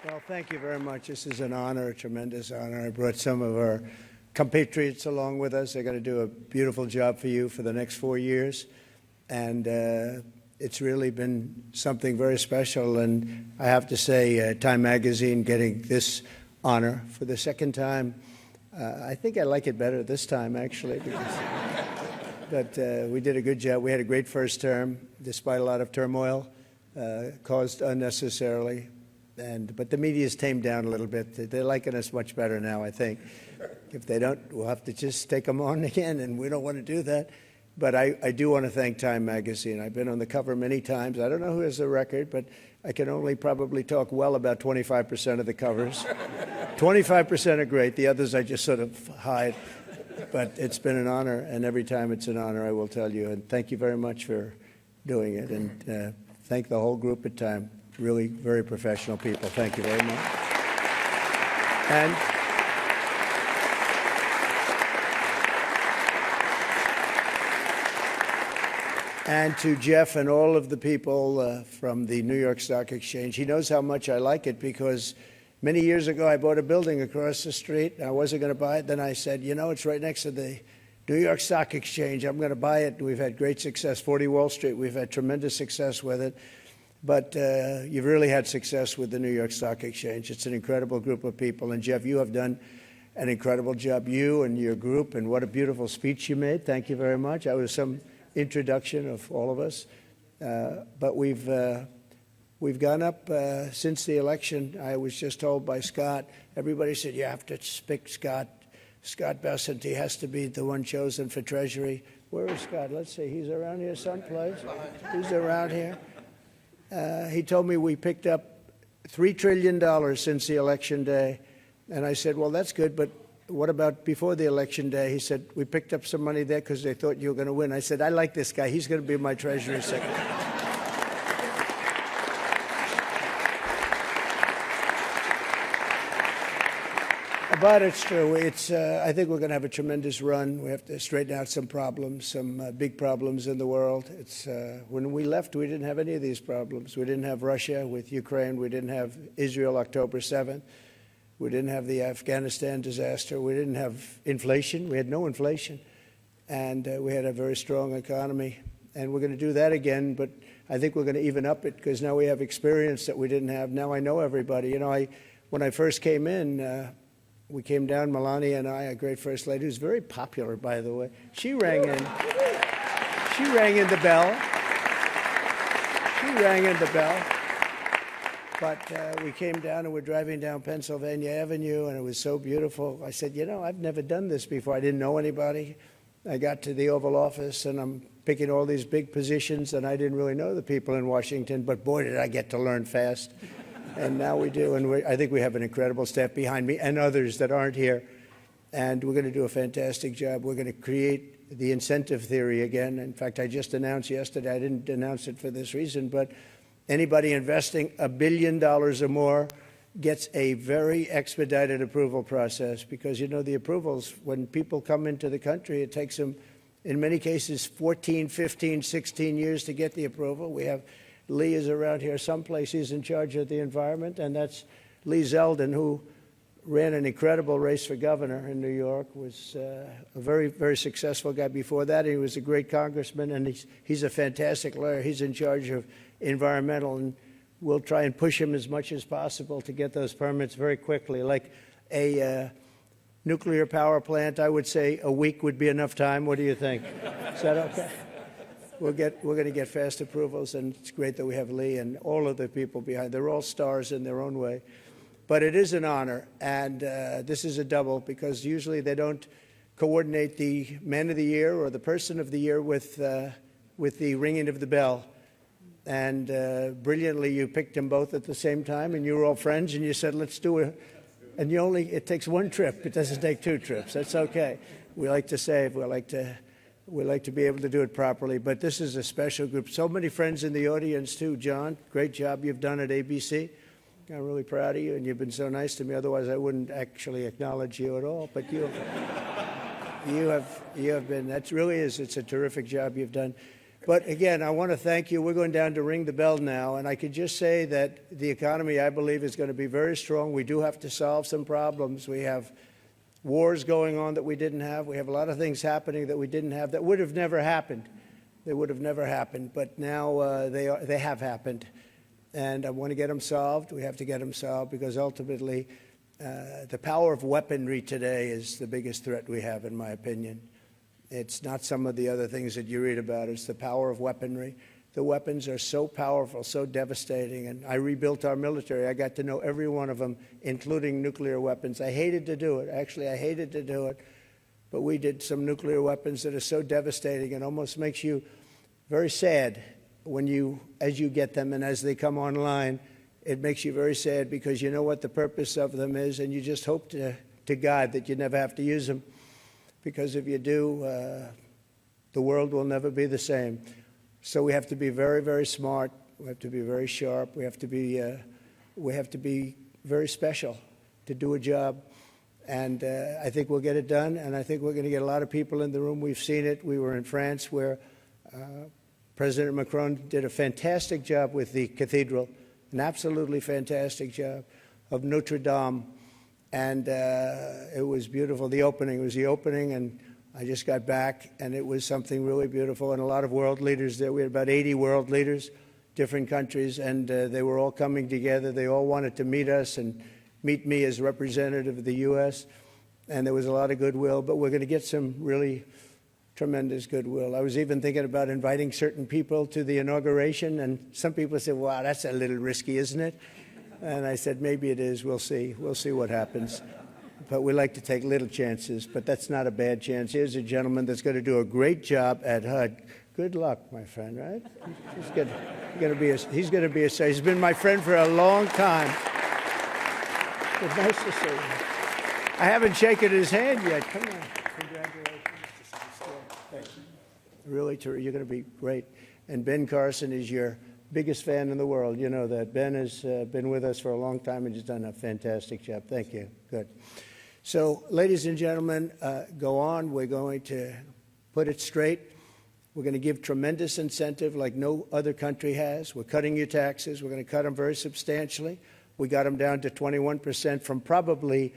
Well, thank you very much. This is an honor, a tremendous honor. I brought some of our compatriots along with us. They're going to do a beautiful job for you for the next 4 years. And it's really been something very special. And I have to say, Time Magazine getting this honor for the second time. I think I like it better this time, actually. But we did a good job. We had a great first term, despite a lot of turmoil caused unnecessarily. But the media's tamed down a little bit. They're liking us much better now, I think. If they don't, we'll have to just take them on again, and we don't want to do that. But I do want to thank Time Magazine. I've been on the cover many times. I don't know who has the record, but I can only probably talk well about 25% of the covers. 25% are great. The others I just sort of hide. But it's been an honor, and every time it's an honor, I will tell you. And thank you very much for doing it. And thank the whole group at Time. Really very professional people. Thank you very much. And to Jeff and all of the people from the New York Stock Exchange. He knows how much I like it because many years ago I bought a building across the street. I wasn't going to buy it. Then I said, you know, it's right next to the New York Stock Exchange. I'm going to buy it. We've had great success. 40 Wall Street, we've had tremendous success with it. But you've really had success with the New York Stock Exchange. It's an incredible group of people. And, Jeff, you have done an incredible job, you and your group, and what a beautiful speech you made. Thank you very much. That was some introduction of all of us. But we've gone up since the election. I was just told by Scott, everybody said, you have to pick Scott Bessent. He has to be the one chosen for Treasury. Where is Scott? Let's see. He's around here someplace. He's around here. He told me we picked up $3 trillion since the election day. And I said, well, that's good, but what about before the election day? He said, we picked up some money there because they thought you were going to win. I said, I like this guy. He's going to be my Treasury Secretary. But it's true. I think we're going to have a tremendous run. We have to straighten out some problems, some big problems in the world. When we left, we didn't have any of these problems. We didn't have Russia with Ukraine. We didn't have Israel October 7th. We didn't have the Afghanistan disaster. We didn't have inflation. We had no inflation. And we had a very strong economy. And we're going to do that again. But I think we're going to even up it because now we have experience that we didn't have. Now I know everybody. You know, when I first came in, we came down, Melania and I, a great first lady, who's very popular, by the way. She rang in. She rang in the bell. She rang in the bell. But we came down and we're driving down Pennsylvania Avenue, and it was so beautiful. I said, you know, I've never done this before. I didn't know anybody. I got to the Oval Office, and I'm picking all these big positions, and I didn't really know the people in Washington, but boy, did I get to learn fast. And now we do, and I think we have an incredible staff behind me and others that aren't here. And we're going to do a fantastic job. We're going to create the incentive theory again. In fact, I just announced yesterday, I didn't announce it for this reason, but anybody investing $1 billion or more gets a very expedited approval process because, you know, the approvals, when people come into the country, it takes them, in many cases, 14, 15, 16 years to get the approval. We have Lee is around here someplace. He's in charge of the environment, and that's Lee Zeldin, who ran an incredible race for governor in New York, was a very, very successful guy before that. He was a great congressman, and he's a fantastic lawyer. He's in charge of environmental, and we'll try and push him as much as possible to get those permits very quickly. Like a nuclear power plant, I would say a week would be enough time. What do you think? Is that okay? We're going to get fast approvals, and it's great that we have Lee and all of the people behind. They're all stars in their own way. But it is an honor, and this is a double because usually they don't coordinate the Man of the Year or the Person of the Year with the ringing of the bell. And brilliantly, you picked them both at the same time, and you were all friends, and you said, let's do it. And it takes one trip. It doesn't take two trips. That's okay. We like to save. We like to be able to do it properly, but this is a special group. So many friends in the audience, too. John, great job you've done at ABC. I'm really proud of you, and you've been so nice to me. Otherwise, I wouldn't actually acknowledge you at all. But you have been, that really is, it's a terrific job you've done. But again, I want to thank you. We're going down to ring the bell now, and I could just say that the economy, I believe, is going to be very strong. We do have to solve some problems. We have wars going on that we didn't have. We have a lot of things happening that we didn't have that would have never happened. They would have never happened, but now they have happened. And I want to get them solved. We have to get them solved because ultimately the power of weaponry today is the biggest threat we have, in my opinion. It's not some of the other things that you read about. It's the power of weaponry. The weapons are so powerful, so devastating. And I rebuilt our military. I got to know every one of them, including nuclear weapons. I hated to do it. Actually, I hated to do it. But we did some nuclear weapons that are so devastating and almost makes you very sad as you get them and as they come online. It makes you very sad because you know what the purpose of them is, and you just hope to God that you never have to use them. Because if you do, the world will never be the same. So we have to be very, very smart. We have to be very sharp. We have to be very special to do a job. And I think we'll get it done. And I think we're going to get a lot of people in the room. We've seen it. We were in France where President Macron did a fantastic job with the cathedral, an absolutely fantastic job, of Notre Dame. And it was beautiful. It was the opening, and I just got back, and it was something really beautiful. And a lot of world leaders there. We had about 80 world leaders, different countries, and they were all coming together. They all wanted to meet us and meet me as representative of the U.S., and there was a lot of goodwill. But we're going to get some really tremendous goodwill. I was even thinking about inviting certain people to the inauguration, and some people said, wow, that's a little risky, isn't it? And I said, maybe it is. We'll see. We'll see what happens. But we like to take little chances, but that's not a bad chance. Here's a gentleman that's going to do a great job at HUD. Good luck, my friend, right? He's going to be a star. He's been my friend for a long time. It's nice to see you. I haven't shaken his hand yet. Come on. Congratulations. Thank you. Really, you're going to be great. And Ben Carson is your biggest fan in the world. You know that. Ben has been with us for a long time and has done a fantastic job. Thank you. Good. So, ladies and gentlemen, go on. We're going to put it straight. We're going to give tremendous incentive like no other country has. We're cutting your taxes. We're going to cut them very substantially. We got them down to 21% from probably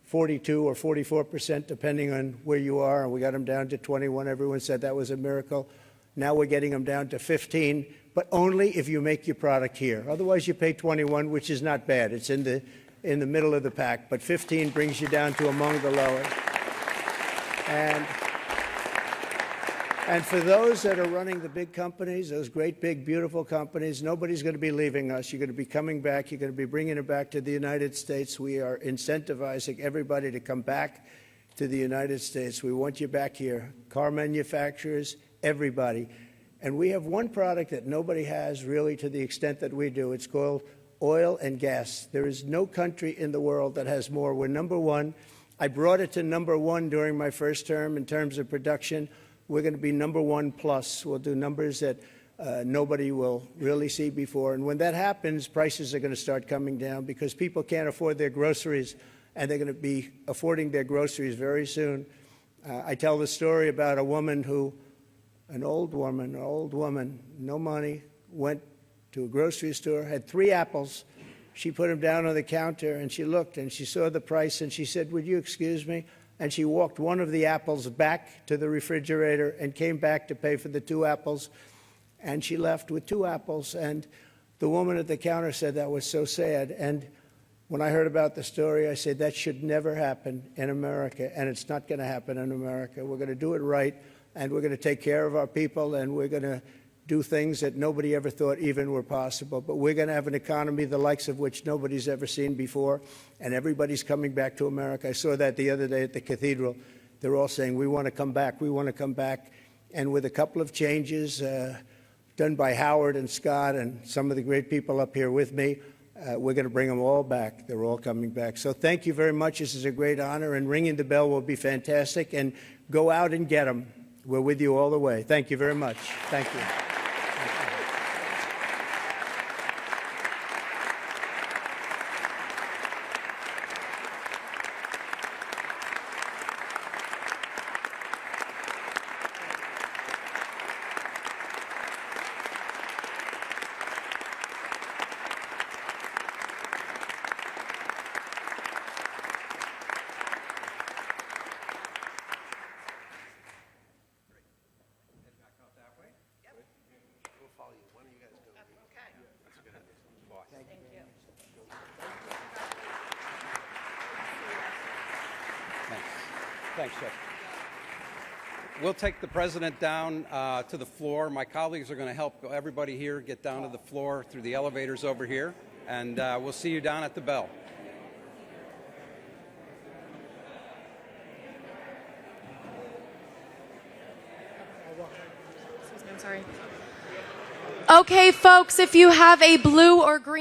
42 or 44%, depending on where you are. And we got them down to 21. Everyone said that was a miracle. Now we're getting them down to 15, but only if you make your product here. Otherwise, you pay 21, which is not bad. It's in the middle of the pack. But 15 brings you down to among the lowest. And for those that are running the big companies, those great, big, beautiful companies, nobody's going to be leaving us. You're going to be coming back. You're going to be bringing it back to the United States. We are incentivizing everybody to come back to the United States. We want you back here. Car manufacturers, everybody. And we have one product that nobody has really to the extent that we do. It's called oil and gas. There is no country in the world that has more. We're number one. I brought it to number one during my first term in terms of production. We're going to be number one plus. We'll do numbers that nobody will really see before. And when that happens, prices are going to start coming down because people can't afford their groceries, and they're going to be affording their groceries very soon. I tell the story about a woman who, an old woman, no money, went to a grocery store, had 3 apples. She put them down on the counter, and she looked, and she saw the price, and she said, would you excuse me? And she walked one of the apples back to the refrigerator and came back to pay for the 2 apples. And she left with 2 apples. And the woman at the counter said that was so sad. And when I heard about the story, I said that should never happen in America. And it's not going to happen in America. We're going to do it right. And we're going to take care of our people. And we're going to do things that nobody ever thought even were possible. But we're going to have an economy the likes of which nobody's ever seen before, and everybody's coming back to America. I saw that the other day at the cathedral. They're all saying, we want to come back, we want to come back. And with a couple of changes done by Howard and Scott and some of the great people up here with me, we're going to bring them all back. They're all coming back. So thank you very much. This is a great honor, and ringing the bell will be fantastic. And go out and get them. We're with you all the way. Thank you very much. Thank you. Thanks, Jeff. We'll take the president down to the floor. My colleagues are going to help everybody here get down to the floor through the elevators over here, and we'll see you down at the bell. Excuse me, I'm sorry. Okay, folks, if you have a blue or green